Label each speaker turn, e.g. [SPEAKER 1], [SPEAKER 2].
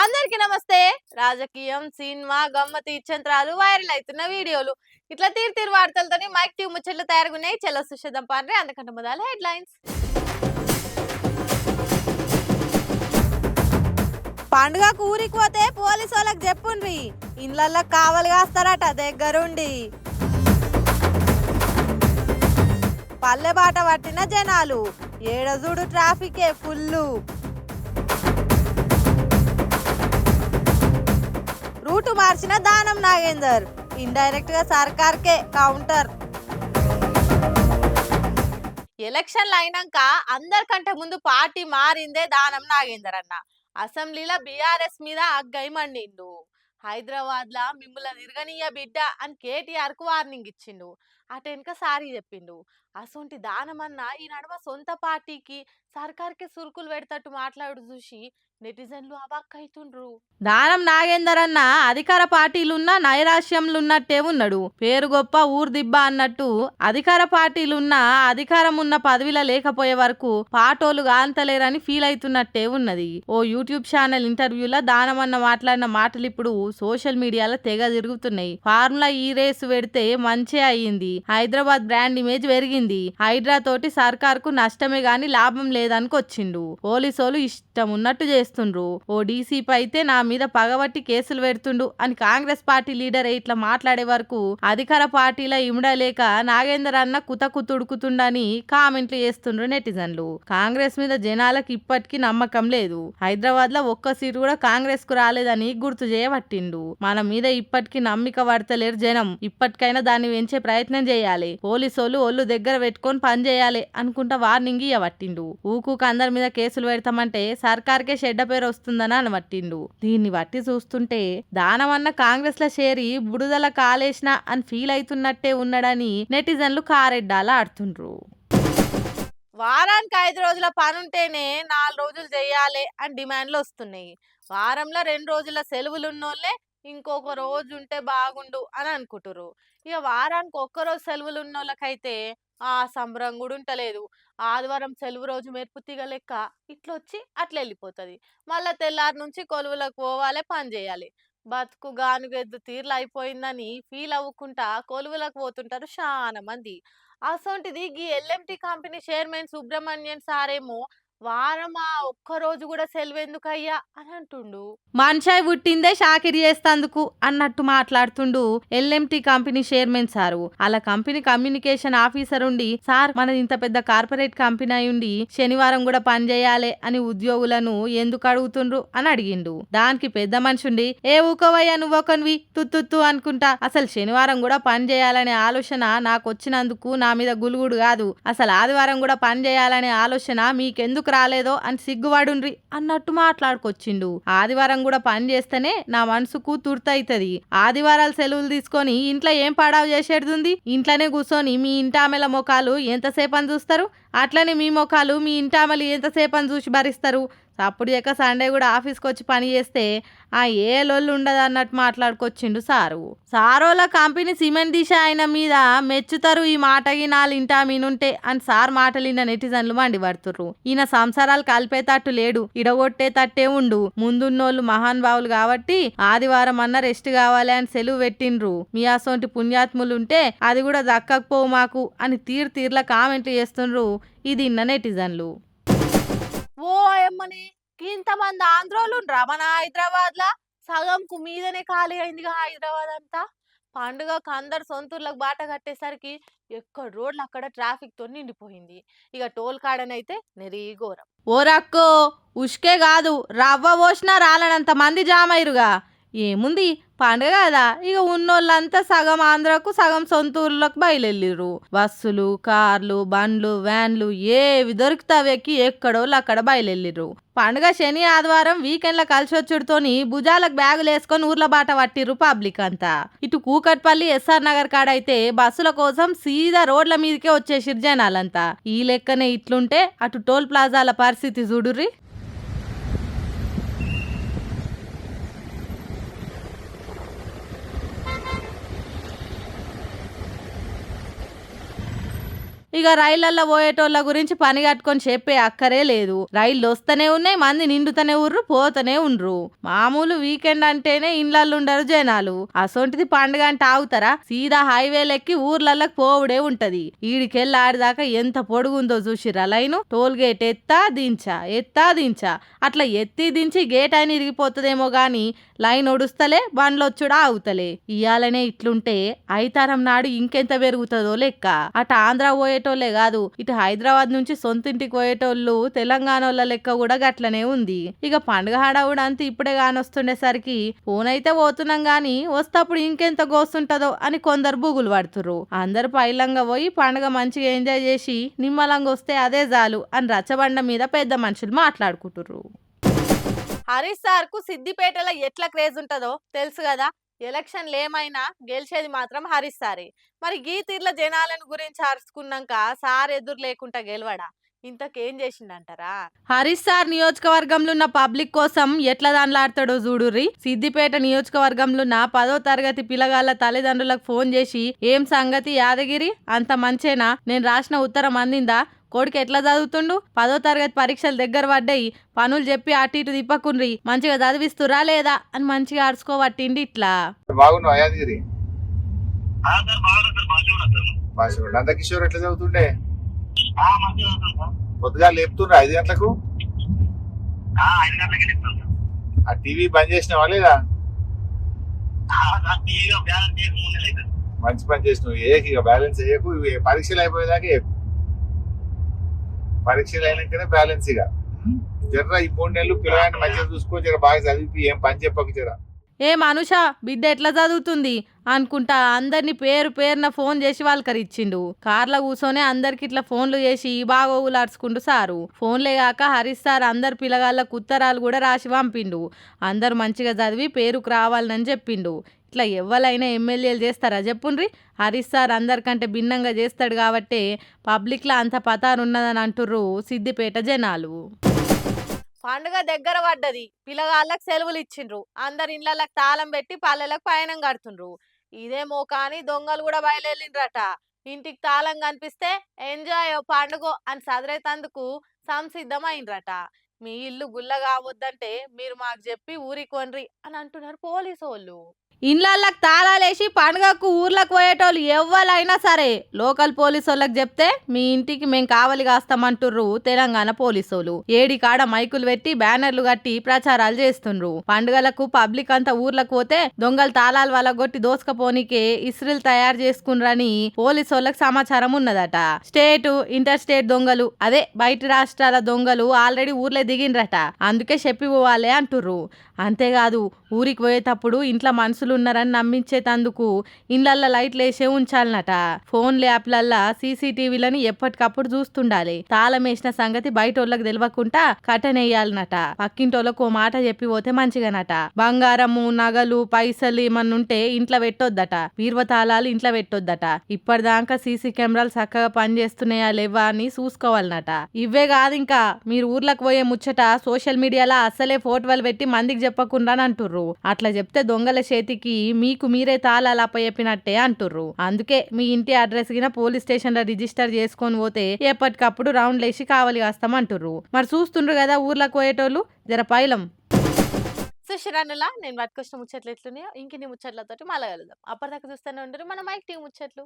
[SPEAKER 1] అందరికి నమస్తే. రాజకీయం, సినిమా, గమ్మతి ఇచ్చంత్రాలు, వైరల్ అవుతున్న వీడియోలు ఇట్లా తీరు వార్తలతోని మైక్ ట్యూబ్ ముచ్చట్లు తయారుగున్నాయి. చలో సుషేదం పాండ్రే. అందుకంటే మొదలు హెడ్లైన్స్. పండుగకు ఊరికి పోతే పోలీసు వాళ్ళకి చెప్పుండ్రి, ఇండ్లల్లో కావలి కాస్తారట దగ్గరుండి. పల్లె బాట పట్టిన జనాలు, ఏడజుడు ట్రాఫికే ఫుల్లు. రూటు మార్చిన దానం నాగేందర్, ఇండైరెక్ట్ గా సర్కార్కే కౌంటర్. ఎలక్షన్లు అయినాక అందరికంటే ముందు పార్టీ మారిందే దానం నాగేందర్ అన్న. అసెంబ్లీలో బీఆర్ఎస్ మీద అగ్గై మండిండు. హైదరాబాద్ లా మిమ్మల్ని తిరగనీయ బిడ్డ అని కేటీఆర్ కు వార్నింగ్ ఇచ్చిండు. అటెనక సారీ చెప్పిండు. అసొంటి దానమన్న ఈ నడుమ సొంత పార్టీకి సర్కార్కి సురుకులు పెడతట్టు మాట్లాడు చూసి నెటిజన్లు అవాక్కైతుండ్రు. దానం నాగేందర్ అన్న అధికార పార్టీలున్న నైరాశ్యంలున్నట్టే ఉన్నాడు. పేరు గొప్ప ఊరు దిబ్బ అన్నట్టు అధికార పార్టీలున్న అధికారం ఉన్న పదవిలో లేకపోయే వరకు పాటోలు గాంతలేరని ఫీల్ అవుతున్నట్టే ఉన్నది. ఓ యూట్యూబ్ ఛానల్ ఇంటర్వ్యూలో దానమన్న మాట్లాడిన మాటలు ఇప్పుడు సోషల్ మీడియాలో తెగ తిరుగుతున్నాయి. ఫార్ములా ఈ రేసు పెడితే మంచే అయ్యింది, హైదరాబాద్ బ్రాండ్ ఇమేజ్ పెరిగింది, హైడ్రా తోటి సర్కార్ కు నష్టమే గాని లాభం లేదనుకొచ్చిండు. పోలీసోలు ఇష్టం ఉన్నట్టు చేస్తుండ్రు. ఓ డీసీపీ అయితే నా మీద పగబట్టి కేసులు పెడుతుండు అని కాంగ్రెస్ పార్టీ లీడర్ ఇట్లా మాట్లాడే వరకు అధికార పార్టీల ఇమడలేక నాగేందర్ అన్న కుతుడుకుతుండని కామెంట్లు చేస్తుండ్రు నెటిజన్లు. కాంగ్రెస్ మీద జనాలకు ఇప్పటికీ నమ్మకం లేదు. హైదరాబాద్ లో ఒక్క సీటు కూడా కాంగ్రెస్ కు రాలేదని గుర్తు చేయబట్టిండు. మన మీద ఇప్పటికీ నమ్మిక పడతలేరు జనం. ఇప్పటికైనా దాన్ని పెంచే ప్రయత్నం చేయాలి, పోలీసోళ్ళు ఒళ్ళు దగ్గర పెట్టుకొని పని చేయాలి అనుకుంటా వార్నింగ్ ఇవ్వబట్టిండు. ఊకూక అందరి మీద కేసులు పెడతామంటే సర్కార్కే చెడ్డ పేరు వస్తుందని అనబట్టిండు. దీన్ని బట్టి చూస్తుంటే దానమన్న కాంగ్రెస్ లో చేరి బుడుదల కాలేసిన అని ఫీల్ అవుతున్నట్టే ఉన్నాడని నెటిజన్లు కారెడ్డాల ఆడుతుండ్రు. వారానికి 5 రోజుల పనుంటేనే 4 రోజులు చేయాలి అని డిమాండ్లు వస్తున్నాయి. వారంలో 2 రోజుల సెలవులు ఉన్నోళ్ళే ఇంకొక రోజు ఉంటే బాగుండు అని అనుకుంటారు. ఇక వారానికి ఒక్కరోజు సెలవులు ఉన్నోళ్ళకైతే ఆ సంబరం కూడా ఉంటలేదు. ఆదివారం సెలవు రోజు మెరుపు తీగ లెక్క ఇట్లొచ్చి అట్లా వెళ్ళిపోతుంది. మళ్ళా తెల్లారి నుంచి కొలువులకు పోవాలి, పని చేయాలి. బతుకు గానుగెద్దు తీర్లు అయిపోయిందని ఫీల్ అవ్వకుండా కొలువులకు పోతుంటారు చాలా మంది. అసొంటిది గీ ఎల్ఎంటి కంపెనీ చైర్మన్ సుబ్రహ్మణ్యన్ సారేమో వారమా ఒక్కరోజు కూడా సెలవు ఎందుకయ్యా అని అంటుండు. మనిషాయి పుట్టిందే షాకిరి చేస్తందుకు అన్నట్టు మాట్లాడుతుండు ఎల్ఎంటి కంపెనీ చైర్మన్ సారు. అలా కంపెనీ కమ్యూనికేషన్ ఆఫీసర్ ఉండి, సార్ మనది ఇంత పెద్ద కార్పొరేట్ కంపెనీ అయి ఉండి శనివారం కూడా పని చేయాలి అని ఉద్యోగులను ఎందుకు అడుగుతుండ్రు అని అడిగిండు. దానికి పెద్ద మనిషి ఉండి, ఏ ఊకోవయ్యా నువ్వొకనివి తుత్తు అనుకుంటా, అసలు శనివారం కూడా పని చేయాలనే ఆలోచన నాకు వచ్చినందుకు నా మీద గులుగుడు కాదు, అసలు ఆదివారం కూడా పని చేయాలనే ఆలోచన మీకెందుకు రాలేదో అని సిగ్గుపడుండ్రి అన్నట్టు మాట్లాడుకొచ్చిండు. ఆదివారం కూడా పని చేస్తేనే నా మనసుకు తుర్తయితది. ఆదివారాలు సెలవులు తీసుకొని ఇంట్లో ఏం పడావు చేసేది? ఇంట్లోనే కూర్చొని మీ ఇంటామెల మొఖాలు ఎంతసేపని చూస్తారు? అట్లనే మీ మొఖాలు మీ ఇంటామలు ఎంతసేపని చూసి భరిస్తారు? అప్పుడు ఇక సండే కూడా ఆఫీస్కి వచ్చి పని చేస్తే ఆ ఏ లొల్లు ఉండదు అన్నట్టు మాట్లాడుకొచ్చిండు సారు. సారోల కంపెనీ సిమెంట్ దిశ ఆయన మీద మెచ్చుతారు ఈ మాటకి 4 ఇంటా మీనుంటే అని సార్ మాటలిన్న నెటిజన్లు మండిపడుతుర్రు. ఈయన సంసారాలు కలిపేటట్టు లేడు, ఇడగొట్టేటట్టే ఉండు. ముందున్నోళ్ళు మహానుభావులు కాబట్టి ఆదివారం అన్న రెస్ట్ కావాలి అని సెలవు పెట్టిండ్రు. మీ అసొంటి పుణ్యాత్ములు ఉంటే అది కూడా దక్కకపోవు మాకు అని తీర్ల కామెంట్లు చేస్తుండ్రు ఇది ఇన్న నెటిజన్లు. ఓ అమ్మని ఇంతమంది ఆంధ్రోలు మన హైదరాబాద్ లా సగంకు మీదనే ఖాళీ అయిందిగా హైదరాబాద్ అంతా. పండుగకు అందరు సొంతూర్లకు బాట కట్టేసరికి ఎక్కడ రోడ్లు అక్కడ ట్రాఫిక్ తో నిండిపోయింది. ఇక టోల్ కాడనైతే నెరీ ఘోరం. ఓరక్కో ఉష్కే కాదు, రవ్వ పోసినా రాలనంత మంది జామ్ అయ్యారుగా. ఏముంది పండుగ కదా, ఇక ఉన్నోళ్ళంతా సగం ఆంధ్రకు సగం సొంతూర్లకు బయలుదేరిర్రు. బస్సులు, కార్లు, బండ్లు, వ్యాన్లు ఏవి దొరుకుతావి ఎక్కి ఎక్కడోళ్ళు అక్కడ బయలుదేరిర్రు. పండుగ శని ఆదివారం వీకెండ్ల కలిసొచ్చుడుతోని భుజాలకు బ్యాగులు వేసుకొని ఊర్ల బాట పట్టిర్రు పబ్లిక్ అంతా. ఇటు కూకట్పల్లి ఎస్ఆర్ నగర్ కాడైతే బస్సుల కోసం సీదా రోడ్ల మీదకే వచ్చేసిరు జనాలంతా. ఈ లెక్కనే ఇట్లుంటే అటు టోల్ ప్లాజాల పరిస్థితి చూడుర్రి. ఇక రైళ్లల్లో పోయేటోళ్ళ గురించి పని కట్టుకొని చెప్పే అక్కరే లేదు. రైళ్లు వస్తూనే ఉన్నాయి, మంది నిండుతూనే ఉర్రు, పోతూనే ఉండ్రు. మామూలు వీకెండ్ అంటేనే ఇండ్లల్లో ఉండరు జనాలు. అసొంటిది పండుగ అంటే ఆగుతారా? సీదా హైవేలెక్కి ఊర్లలోకి పోవుడే ఉంటది. ఈడికెళ్ళి ఆడిదాకా ఎంత పొడుగుందో చూసిరా లైను. టోల్ గేట్ ఎత్తా దించా అట్లా ఎత్తి దించి గేట్ అయిన ఇరిగిపోతుందేమో గాని లైన్ ఒడుస్తలే, బండ్లొచ్చుడా ఆగుతలే. ఇయాలనే ఇట్లుంటే ఐతారం నాడు ఇంకెంత పెరుగుతుందో లెక్క. అటు ఆంధ్ర పోయేటోళ్లే కాదు, ఇటు హైదరాబాద్ నుంచి సొంతింటికి పోయేటోళ్ళు తెలంగాణ వాళ్ళ లెక్క కూడా గట్లనే ఉంది. ఇక పండుగ హడావుడు అంతా ఇప్పుడే కానొస్తుండేసరికి ఫోన్ అయితే పోతున్నాం గాని వస్తప్పుడు ఇంకెంత గోస్తుంటదో అని కొందరు బుగులు పడుతుర్రు. అందరు పైలంగా పోయి పండుగ మంచిగా ఎంజాయ్ చేసి నిమ్మలంగా వస్తే అదే చాలు అని రచ్చబండ మీద పెద్ద మనుషులు మాట్లాడుకుంటుర్రు. హరీష్ సార్ కు సిద్దిపేటలో ఎట్లా క్రేజ్ ఉంటుందో తెలుసు కదా. ఎలక్షన్లు ఏమైనా గెలిచేది మాత్రం హరీష్ సారే. మరి గీ తీర్ల జనాలను గురించి అరుచుకున్నాక సార్ ఎదురు లేకుండా గెలవడా? ఇంతకేం చేసిండంటారా? హరీష్ సార్ నియోజకవర్గంలో ఉన్న పబ్లిక్ కోసం ఎట్లా దానిలాడతాడో చూడుర్రి. సిద్దిపేట నియోజకవర్గంలో ఉన్న 10వ తరగతి పిల్లగాళ్ళ తల్లిదండ్రులకు ఫోన్ చేసి ఏం సంగతి యాదగిరి, అంత మంచేనా, నేను రాసిన ఉత్తరం అందిందా, కొడుకు ఎట్లా చదువుతుండు, 10వ తరగతి పరీక్షలు దగ్గర పడ్డాయి, పనులు చెప్పి అటు ఇటు తిప్పకుండ్రి, మంచిగా చదివిస్తురా లేదా అని మంచిగా ఆడుచుకోబట్టిండి. ఇట్లా
[SPEAKER 2] బాగున్నావు యాదగిరి? నందకిషోర్ ఎట్లా చదువుతుండే? పొద్దుగా లేపుతుండ్రా 5 గంటలకు? ఆ టీవీ బంద్ చేసినావా లేదా? మంచి పని చేసినావు. ఇక బ్యాలెన్స్ వేయకు, పరీక్షలు అయిపోయేదాకా పరీక్షలు అయినాకనే బ్యాలెన్స్. ఇక జర్ర ఈ 3 నెలలు పిల్లగాన్ని మంచిగా చూసుకో, జర బాగా చదివి ఏం పని చెప్పకు జర. ఏ మనుష బిడ్డ ఎట్లా చదువుతుంది అనుకుంటా అందరిని పేరు పేరున ఫోన్ చేసి వాళ్ళకరిచ్చిండు. కార్లో కూర్చొని అందరికి ఇట్లా ఫోన్లు చేసి బాగా ఊలాడ్చుకుంటూ సారు. ఫోన్లే కాక హరీష్ సార్ అందరు పిల్లగాళ్ళకు ఉత్తరాలు కూడా రాసి పంపిండు. అందరు మంచిగా చదివి పేరుకు రావాలని చెప్పిండు. ఇట్లా ఎవరైనా ఎమ్మెల్యేలు చేస్తారా చెప్పుండ్రి? హరీష్ సార్ అందరికంటే భిన్నంగా చేస్తాడు కాబట్టే పబ్లిక్లో అంత పతారు ఉన్నదని అంటుర్రు సిద్దిపేట జనాలు. పండుగ దగ్గర పడ్డది, పిల్లగాళ్ళకి సెలవులు ఇచ్చిండ్రు, అందరి ఇళ్ళకి తాళం పెట్టి పల్లెలకు పయనం కడుతుండ్రు. ఇదేమో కానీ దొంగలు కూడా బయలుదేరిండ్రట. ఇంటికి తాళం కనిపిస్తే ఎంజాయ్ పండుగ అని సదరేతందుకు సంసిద్ధమైండ్రట. మీ ఇల్లు గుల్ల కావద్దంటే మీరు మాకు చెప్పి ఊరికి కొన్రి అని అంటున్నారు పోలీసు వాళ్ళు. ఇండ్లకి తాళాలేసి పండుగకు ఊర్లకు పోయేటోళ్ళు ఎవ్వరైనా సరే లోకల్ పోలీసు వాళ్ళకి చెప్తే మీ ఇంటికి మేము కావలి కాస్తామంటుర్రు తెలంగాణ పోలీసులు. ఏడికాడ మైకులు పెట్టి బ్యానర్లు కట్టి ప్రచారాలు చేస్తుండ్రు. పండుగలకు పబ్లిక్ అంతా ఊర్లకు పోతే దొంగలు తాళాలు వాళ్ళగొట్టి దోసుకపోనికే ఇస్రిల్ తయారు చేసుకున్రని పోలీసు వాళ్ళకి సమాచారం ఉన్నదట. స్టేట్ ఇంటర్ స్టేట్ దొంగలు, అదే బయట రాష్ట్రాల దొంగలు ఆల్రెడీ ఊర్లే దిగిండ్రట. అందుకే చెప్పి పోవాలే అంటుర్రు. అంతేకాదు ఊరికి పోయేటప్పుడు ఇంట్లో మనుషులు ఉన్నారని నమ్మించేతందుకు ఇండ్లల్లో లైట్లు వేసే ఉంచాలనట. ఫోన్ యాప్లల్లా సీసీటీవీలని ఎప్పటికప్పుడు చూస్తుండాలి. తాళం వేసిన సంగతి బయట వాళ్ళకి తెలియకుండా కట్టనేయాలనట. పక్కింటోళ్ళకు ఓ మాట చెప్పి పోతే మంచిగానట. బంగారము నగలు పైసలు ఏమన్నుంటే ఇంట్లో పెట్టొద్దట. బీరువా తాళాలు ఇంట్లో పెట్టొద్దట. ఇప్పటిదాకా సీసీ కెమెరాలు చక్కగా పనిచేస్తున్నాయా లేవా అని చూసుకోవాలనట. ఇవే కాదు ఇంకా మీరు ఊర్లకు పోయే ముచ్చట సోషల్ మీడియాలో అసలే ఫోటోలు పెట్టి మందికి చెప్పకుండా అంటుర్రు. అట్లా చెప్తే దొంగల చేతికి మీకు మీరే తాళాలు అప్పచెప్పినట్టే అంటుర్రు. అందుకే మీ ఇంటి అడ్రస్ కింద పోలీస్ స్టేషన్ లో రిజిస్టర్ చేసుకొని పోతే ఎప్పటికప్పుడు రౌండ్లు వేసి కావలి కాస్తామంటుర్రు. మరి చూస్తుండ్రు కదా ఊర్లకు పోయేటోళ్ళు జర పైలం. సుశిరానులా నేను పట్టుకొచ్చిన ముచ్చట్లు ఎట్లున్నాయో ఇంకిన్ని ముచ్చట్లతోటి మళ్ళా కలుద్దాం. అప్పటిదాకా చూస్తూనే ఉండరు మన మైక్ టీవీ ముచ్చట్లు.